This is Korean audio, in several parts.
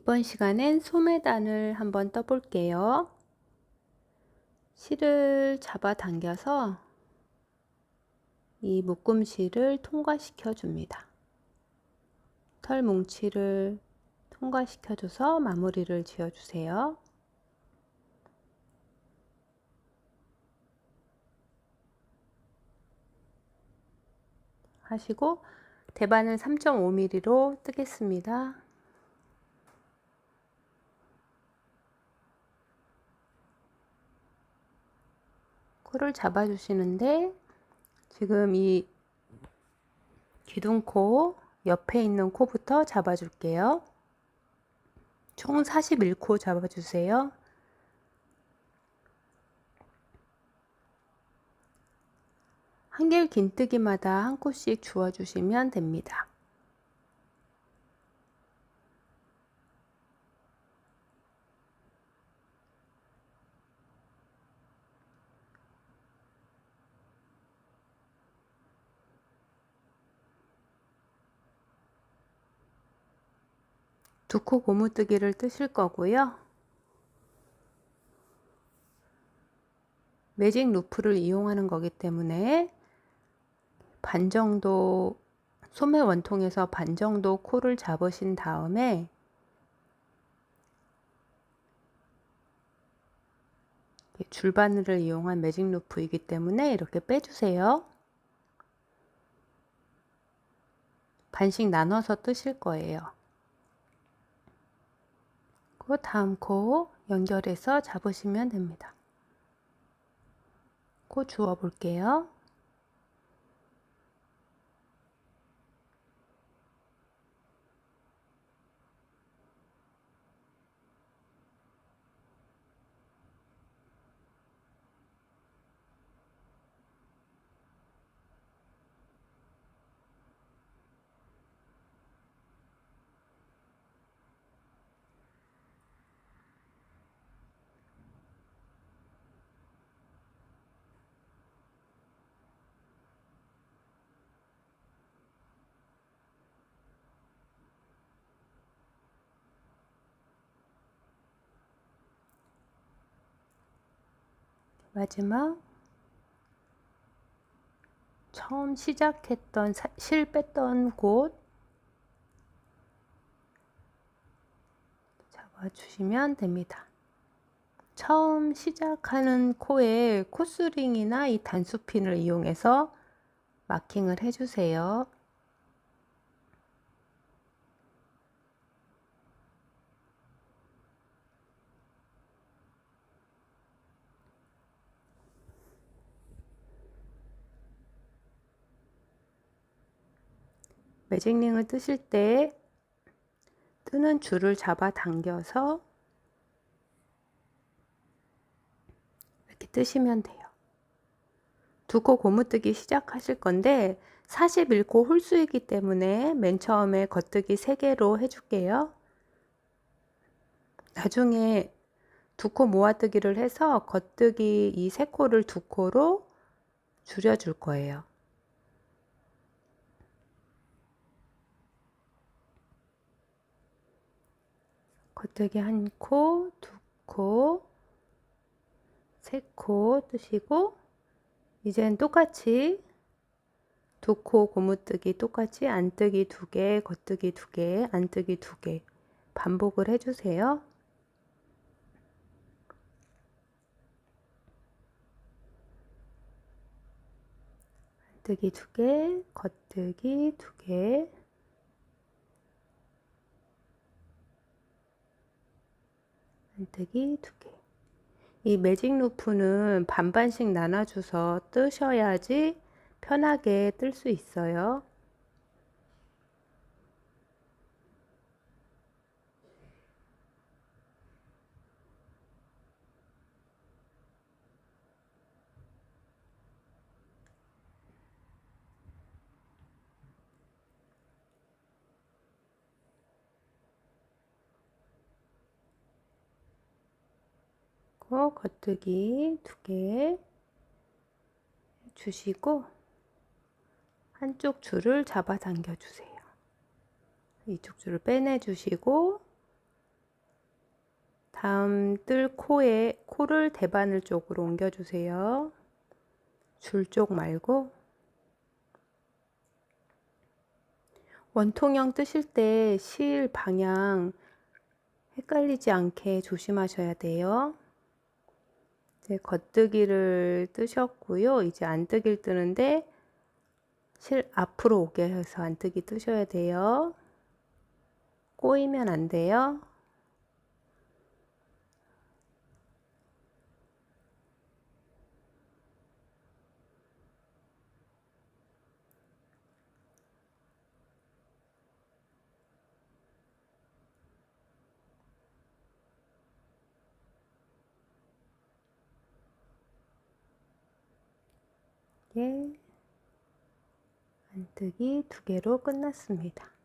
이번 시간엔 소매단을 한번 떠볼게요. 실을 잡아당겨서 이 묶음실을 통과시켜 줍니다. 털 뭉치를 통과시켜 줘서 마무리를 지어 주세요. 하시고 대바늘 3.5mm로 뜨겠습니다. 코를 잡아 주시는데 지금 이 기둥코 옆에 있는 코부터 잡아 줄게요. 총 41코 잡아 주세요. 한길 긴뜨기마다 한 코씩 주워 주시면 됩니다. 두 코 고무뜨기를 뜨실 거고요. 매직 루프를 이용하는 거기 때문에 반 정도 소매 원통에서 반 정도 코를 잡으신 다음에 줄바늘을 이용한 매직 루프이기 때문에 이렇게 빼주세요. 반씩 나눠서 뜨실 거예요. 그 다음 코 연결해서 잡으시면 됩니다. 코 주워 볼게요. 마지막 처음 시작했던 실 뺐던 곳 잡아주시면 됩니다. 처음 시작하는 코에 코스링이나 이 단수핀을 이용해서 마킹을 해주세요. 매직링을 뜨실 때 뜨는 줄을 잡아 당겨서 이렇게 뜨시면 돼요. 두 코 고무뜨기 시작하실 건데 41코 홀수이기 때문에 맨 처음에 겉뜨기 3개로 해줄게요. 나중에 두 코 모아뜨기를 해서 겉뜨기 이 3코를 2코로 줄여줄 거예요. 겉뜨기 1코, 2코, 3코 뜨시고 이젠 똑같이 두 코 고무뜨기 똑같이 안뜨기 2개, 겉뜨기 2개, 안뜨기 2개 반복을 해주세요. 안뜨기 2개, 겉뜨기 2개, 안뜨기 2개. 이 매직 루프는 반반씩 나눠줘서 뜨셔야지 편하게 뜰 수 있어요. 겉뜨기 2개 주시고 한쪽 줄을 잡아 당겨 주세요. 이쪽 줄을 빼내 주시고 다음 뜰 코를 대바늘 쪽으로 옮겨주세요. 줄 쪽 말고. 원통형 뜨실 때 실 방향 헷갈리지 않게 조심하셔야 돼요. 이제 겉뜨기를 뜨셨고요. 이제 안뜨기를 뜨는데 실 앞으로 오게 해서 안뜨기 뜨셔야 돼요. 꼬이면 안 돼요. 예, 안뜨기 2개로 끝났습니다.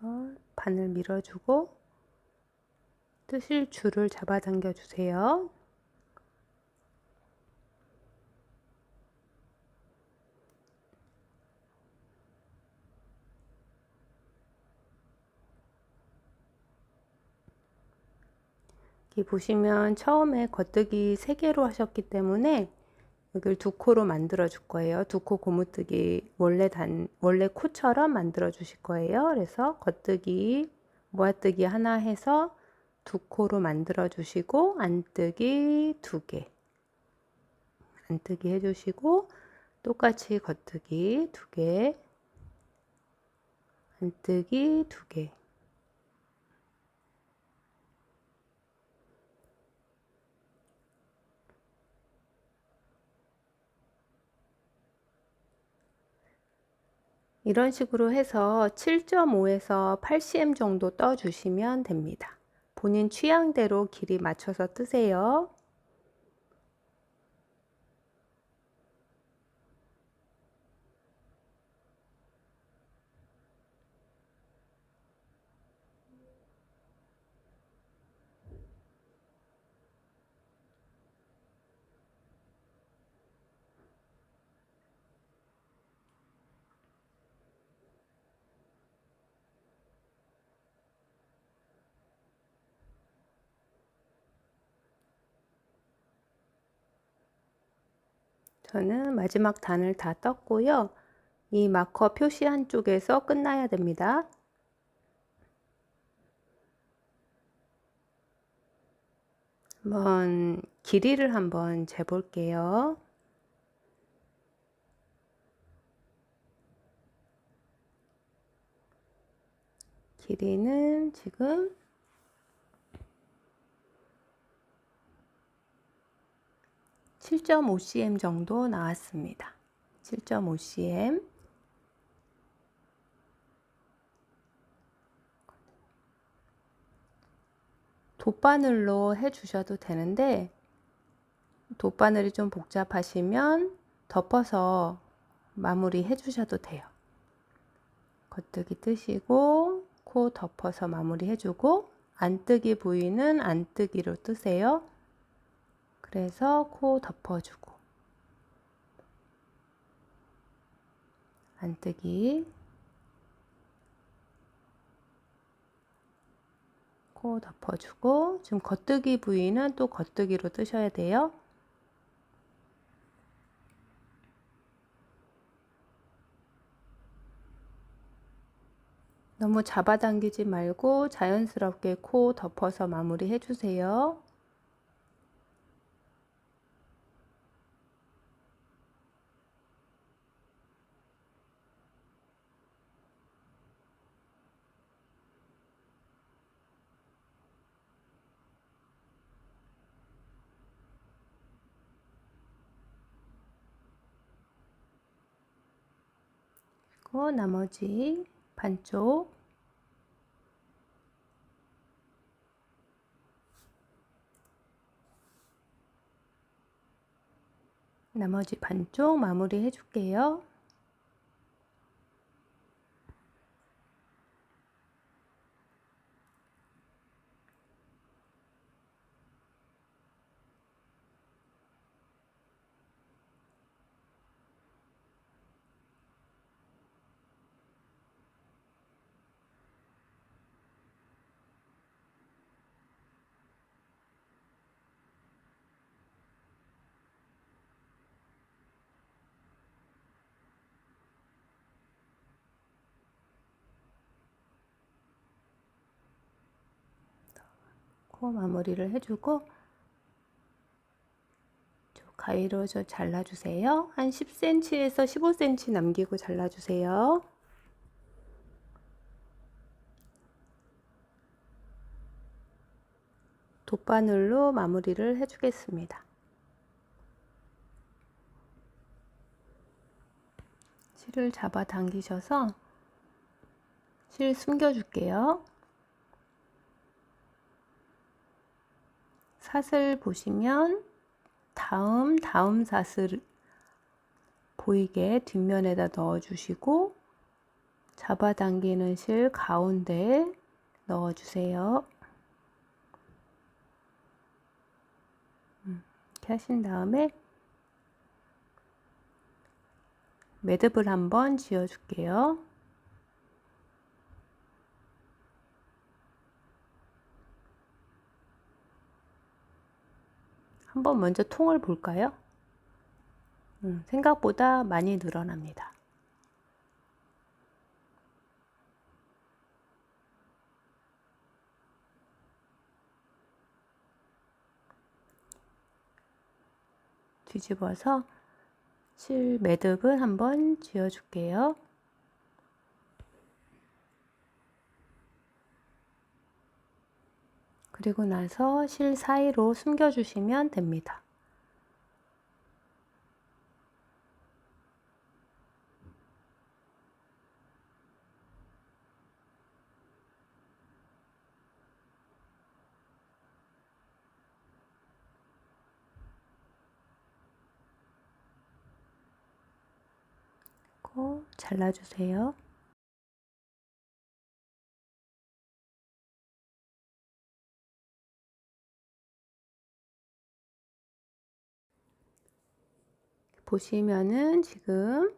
그래서 바늘 밀어주고 뜨실 줄을 잡아당겨 주세요. 여기 보시면 처음에 겉뜨기 3개로 하셨기 때문에 여기를 2코로 만들어 줄 거예요. 2코 고무뜨기 원래 코처럼 만들어 주실 거예요. 그래서 겉뜨기, 모아뜨기 하나 해서 2코로 만들어 주시고 안뜨기 2개, 안뜨기 해주시고 똑같이 겉뜨기 2개, 안뜨기 2개. 이런 식으로 해서 7.5에서 8cm 정도 떠 주시면 됩니다. 본인 취향대로 길이 맞춰서 뜨세요. 저는 마지막 단을 다 떴고요. 이 마커 표시한 쪽에서 끝나야 됩니다. 한번 길이를 한번 재볼게요. 길이는 지금 7.5cm 정도 나왔습니다. 7.5cm. 돗바늘로 해 주셔도 되는데 돗바늘이 좀 복잡하시면 덮어서 마무리 해 주셔도 돼요. 겉뜨기 뜨시고 코 덮어서 마무리 해주고 안뜨기 부위는 안뜨기로 뜨세요. 그래서 코 덮어주고 안뜨기, 코 덮어주고 지금 겉뜨기 부위는 또 겉뜨기로 뜨셔야 돼요. 너무 잡아당기지 말고 자연스럽게 코 덮어서 마무리 해주세요. 그리고 나머지 반쪽 나머지 반쪽 마무리 해줄게요. 코 마무리를 해주고 가위로 잘라주세요. 한 10cm에서 15cm 남기고 잘라주세요. 돗바늘로 마무리를 해주겠습니다. 실을 잡아 당기셔서 실 숨겨줄게요. 사슬 보시면 다음 사슬 보이게 뒷면에다 넣어주시고 잡아당기는 실 가운데 넣어주세요. 이렇게 하신 다음에 매듭을 한번 지어줄게요. 한번 먼저 통을 볼까요? 생각보다 많이 늘어납니다. 뒤집어서 실 매듭을 한번 지어줄게요. 그리고 나서 실 사이로 숨겨주시면 됩니다. 잘라주세요. 보시면은 지금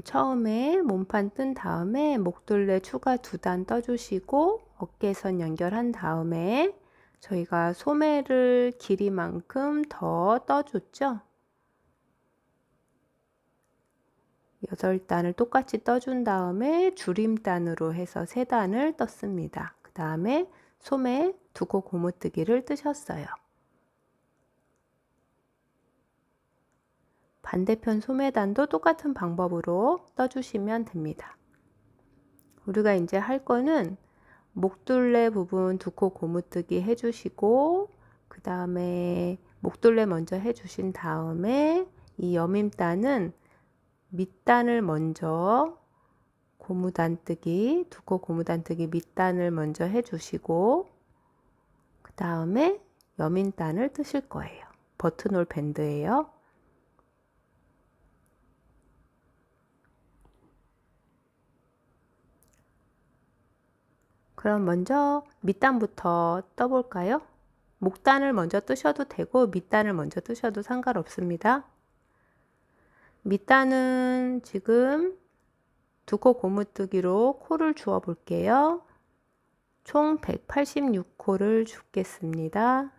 처음에 몸판 뜬 다음에 목둘레 추가 2단 떠주시고 어깨선 연결한 다음에 저희가 소매를 길이만큼 더 떠줬죠. 8단을 똑같이 떠준 다음에 줄임단으로 해서 3단을 떴습니다. 그 다음에 소매 2코 고무뜨기를 뜨셨어요. 반대편 소매단도 똑같은 방법으로 떠주시면 됩니다. 우리가 이제 할 거는 목둘레 부분 2코 고무뜨기 해주시고 그 다음에 목둘레 먼저 해주신 다음에 이 여밈단은 밑단을 먼저 고무단뜨기 2코 고무단뜨기 밑단을 먼저 해주시고 그 다음에 여밈단을 뜨실 거예요. 버튼홀 밴드예요. 그럼 먼저 밑단부터 떠볼까요? 목단을 먼저 뜨셔도 되고 밑단을 먼저 뜨셔도 상관없습니다. 밑단은 지금 2코 고무뜨기로 코를 주어 볼게요. 총 186코를 줍겠습니다.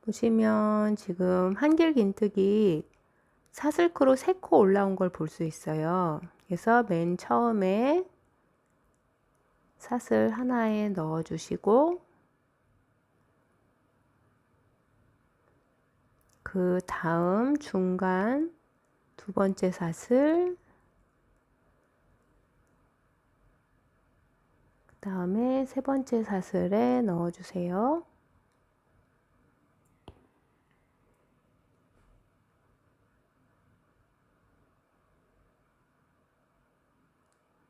보시면 지금 한길긴뜨기 사슬크로 3코 올라온 걸 볼 수 있어요. 그래서 맨 처음에 사슬 하나에 넣어 주시고 그 다음 중간 2번째 사슬 그 다음에 3번째 사슬에 넣어 주세요.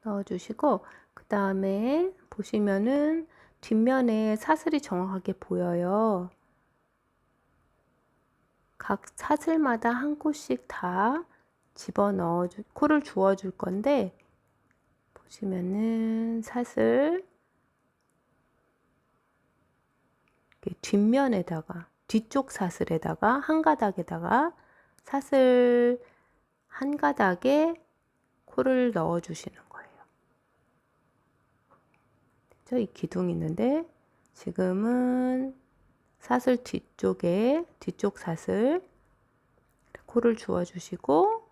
넣어주시고 그 다음에 보시면은 뒷면에 사슬이 정확하게 보여요. 각 사슬마다 한 코씩 다 집어넣어 코를 주워 줄 건데, 보시면은 사슬 뒷면에다가, 뒤쪽 사슬에다가 한 가닥에다가 사슬 한 가닥에 코를 넣어 주시는 거예요. 이 기둥이 있는데 지금은 사슬 뒤쪽에, 뒤쪽 사슬 코를 주워 주시고,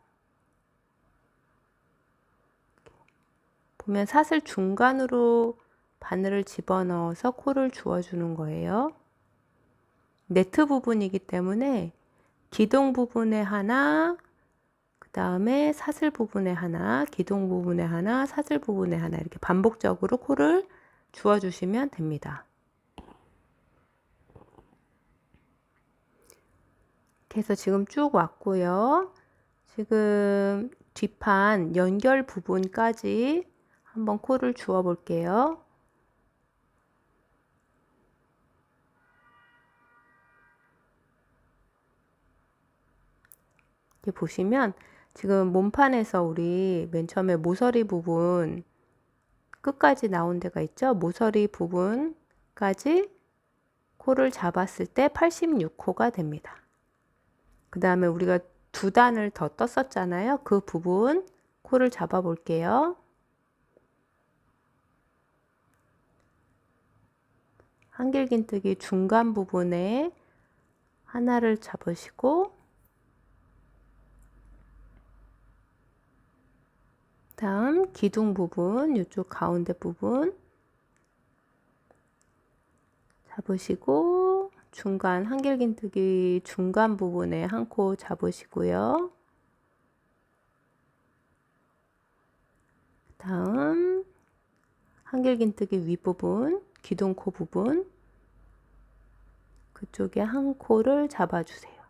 보면 사슬 중간으로 바늘을 집어넣어서 코를 주워 주는 거예요. 네트 부분이기 때문에 기둥 부분에 하나, 그 다음에 사슬 부분에 하나, 기둥 부분에 하나, 사슬 부분에 하나, 이렇게 반복적으로 코를 주워 주시면 됩니다. 이렇게 해서 지금 쭉 왔고요. 지금 뒷판 연결 부분까지 한번 코를 주워 볼게요. 이렇게 보시면 지금 몸판에서 우리 맨 처음에 모서리 부분 끝까지 나온 데가 있죠. 모서리 부분까지 코를 잡았을 때 86코가 됩니다. 그 다음에 우리가 두 단을 더 떴었잖아요. 그 부분 코를 잡아 볼게요. 한길긴뜨기 중간 부분에 하나를 잡으시고, 다음 기둥 부분, 이쪽 가운데 부분 잡으시고, 중간 한길긴뜨기 중간 부분에 한 코 잡으시고요. 다음 한길긴뜨기 윗부분, 기둥코 부분, 그쪽에 한 코를 잡아주세요.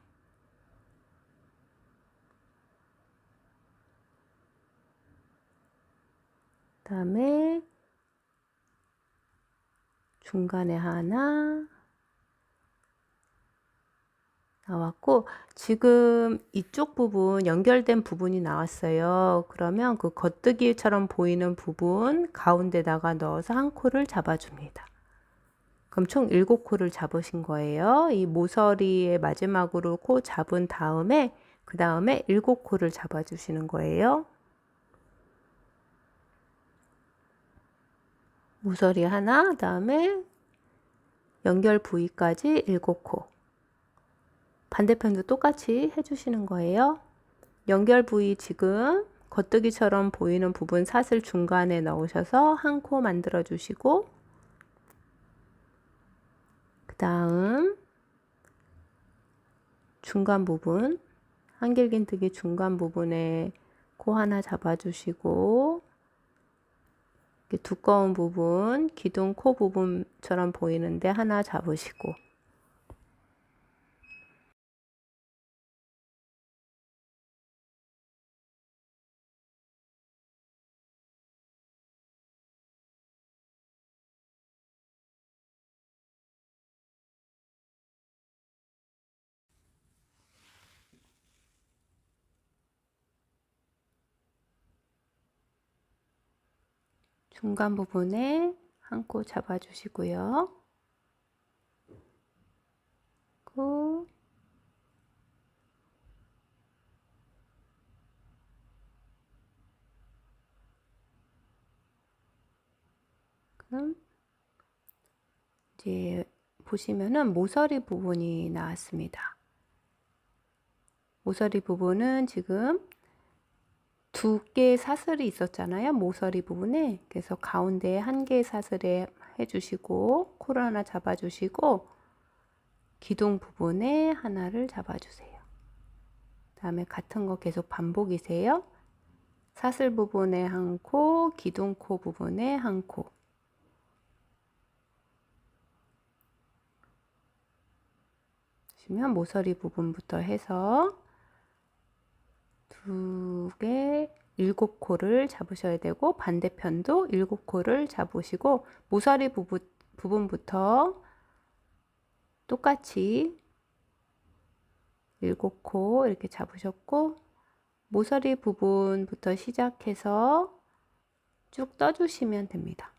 다음에 중간에 하나 나왔고, 지금 이쪽 부분 연결된 부분이 나왔어요. 그러면 그 겉뜨기처럼 보이는 부분 가운데다가 넣어서 한 코를 잡아줍니다. 그럼 총 7코를 잡으신 거예요. 이 모서리의 마지막으로 코 잡은 다음에 그 다음에 7코를 잡아주시는 거예요. 모서리 하나, 다음에 연결 부위까지 7코. 반대편도 똑같이 해주시는 거예요. 연결 부위 지금 겉뜨기처럼 보이는 부분 사슬 중간에 넣으셔서 한 코 만들어 주시고, 그 다음 중간 부분, 한길긴뜨기 중간 부분에 코 하나 잡아주시고, 두꺼운 부분, 기둥 코 부분처럼 보이는데 하나 잡으시고, 중간 부분에 한 코 잡아주시고요. 코, 그럼 이제 보시면은 모서리 부분이 나왔습니다. 모서리 부분은 지금 두 개의 사슬이 있었잖아요. 모서리 부분에. 그래서 가운데 한 개의 사슬에 해주시고, 코를 하나 잡아주시고, 기둥 부분에 하나를 잡아주세요. 다음에 같은 거 계속 반복이세요. 사슬 부분에 한 코, 기둥 코 부분에 한 코. 보시면 모서리 부분부터 해서 두 개, 7코를 잡으셔야 되고, 반대편도 7코를 잡으시고, 모서리 부분부터 똑같이 7코 이렇게 잡으셨고, 모서리 부분부터 시작해서 쭉 떠주시면 됩니다.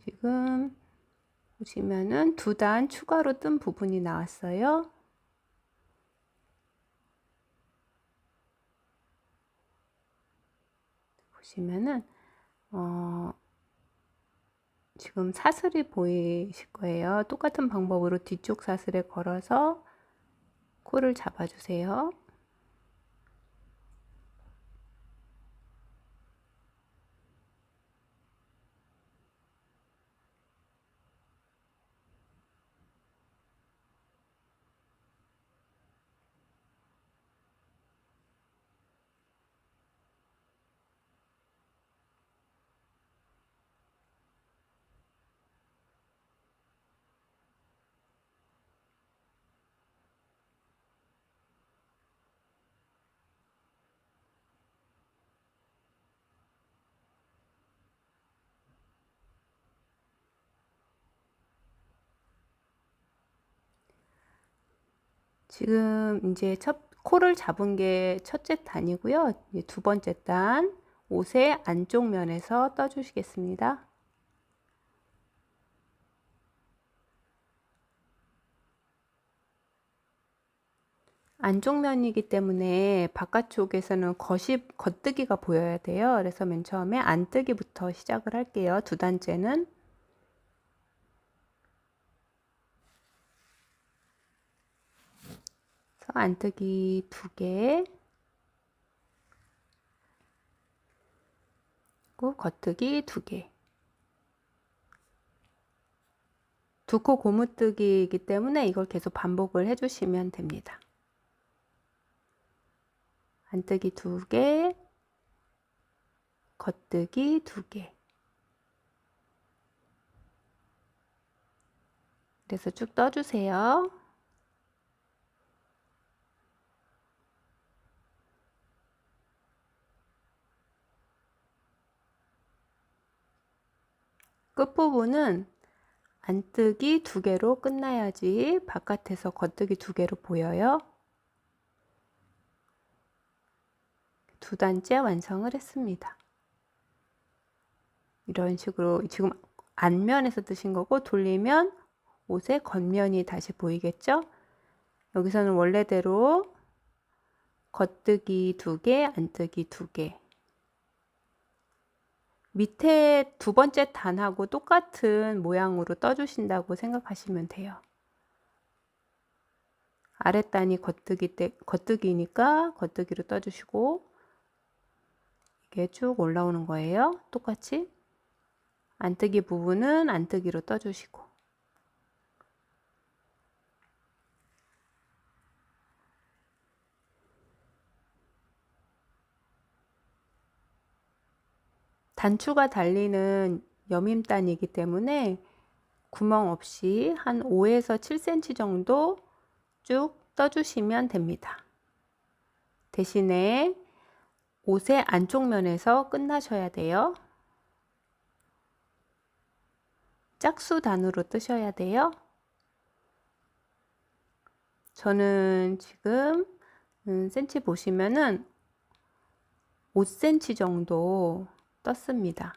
지금 보시면은 2단 추가로 뜬 부분이 나왔어요. 보시면은 지금 사슬이 보이실 거예요. 똑같은 방법으로 뒤쪽 사슬에 걸어서 코를 잡아주세요. 지금 이제 코를 잡은 게 첫째 단이고요. 이제 2번째 단, 옷의 안쪽 면에서 떠주시겠습니다. 안쪽 면이기 때문에 바깥쪽에서는 겉뜨기가 보여야 돼요. 그래서 맨 처음에 안뜨기부터 시작을 할게요. 2단째는 안뜨기 2개, 그리고 겉뜨기 2개. 2코 고무뜨기이기 때문에 이걸 계속 반복을 해주시면 됩니다. 안뜨기 2개, 겉뜨기 2개. 그래서 쭉 떠주세요. 끝부분은 안뜨기 2개로 끝나야지 바깥에서 겉뜨기 2개로 보여요. 2단째 완성을 했습니다. 이런 식으로 지금 앞면에서 뜨신 거고, 돌리면 옷의 겉면이 다시 보이겠죠? 여기서는 원래대로 겉뜨기 2개, 안뜨기 2개. 밑에 2번째 단하고 똑같은 모양으로 떠주신다고 생각하시면 돼요. 아랫단이 겉뜨기니까 겉뜨기로 떠주시고, 이게 쭉 올라오는 거예요. 똑같이. 안뜨기 부분은 안뜨기로 떠주시고. 단추가 달리는 여밈단이기 때문에 구멍 없이 한 5에서 7cm 정도 쭉 떠주시면 됩니다. 대신에 옷의 안쪽 면에서 끝나셔야 돼요. 짝수 단으로 뜨셔야 돼요. 저는 지금 센치 보시면은 5cm 정도 떴습니다.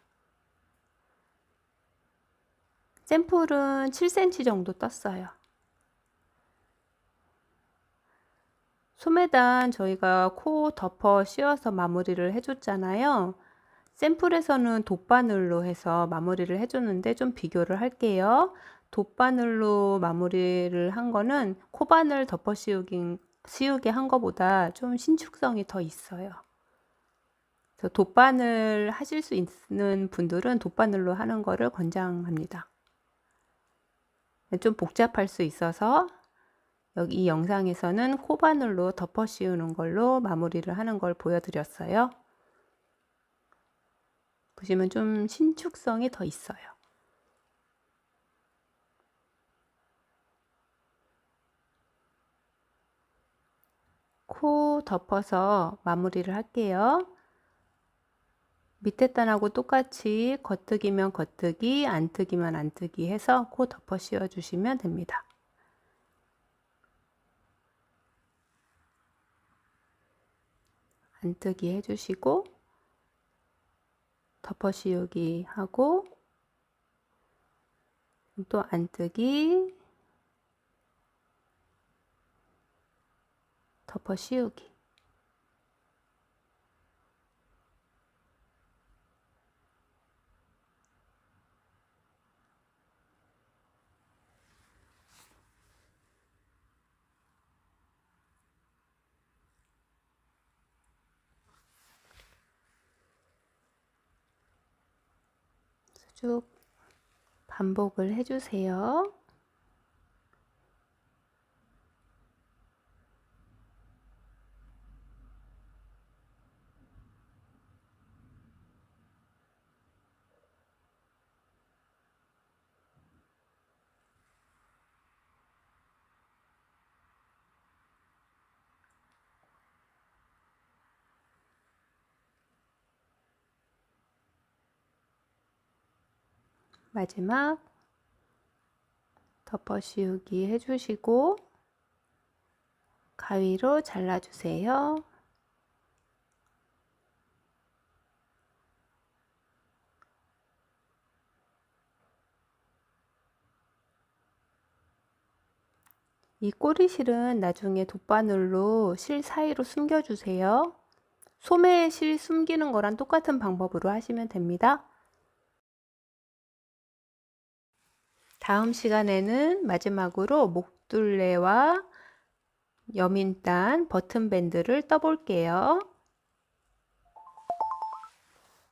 샘플은 7cm 정도 떴어요. 소매단 저희가 코 덮어 씌워서 마무리를 해줬잖아요. 샘플에서는 돗바늘로 해서 마무리를 해줬는데 좀 비교를 할게요. 돗바늘로 마무리를 한 거는 코바늘 덮어 씌우게 한 거보다 좀 신축성이 더 있어요. 그래서 돗바늘 하실 수 있는 분들은 돗바늘로 하는 거를 권장합니다. 좀 복잡할 수 있어서 여기 이 영상에서는 코바늘로 덮어 씌우는 걸로 마무리를 하는 걸 보여드렸어요. 보시면 좀 신축성이 더 있어요. 코 덮어서 마무리를 할게요. 밑에 단하고 똑같이 겉뜨기면 겉뜨기, 안뜨기면 안뜨기 해서 코 덮어 씌워 주시면 됩니다. 안뜨기 해주시고 덮어 씌우기 하고 또 안뜨기, 덮어 씌우기. 쭉 반복을 해주세요. 마지막 덮어 씌우기 해주시고 가위로 잘라주세요. 이 꼬리실은 나중에 돗바늘로 실 사이로 숨겨주세요. 소매에 실 숨기는 거랑 똑같은 방법으로 하시면 됩니다. 다음 시간에는 마지막으로 목둘레와 여민단 버튼밴드를 떠볼게요.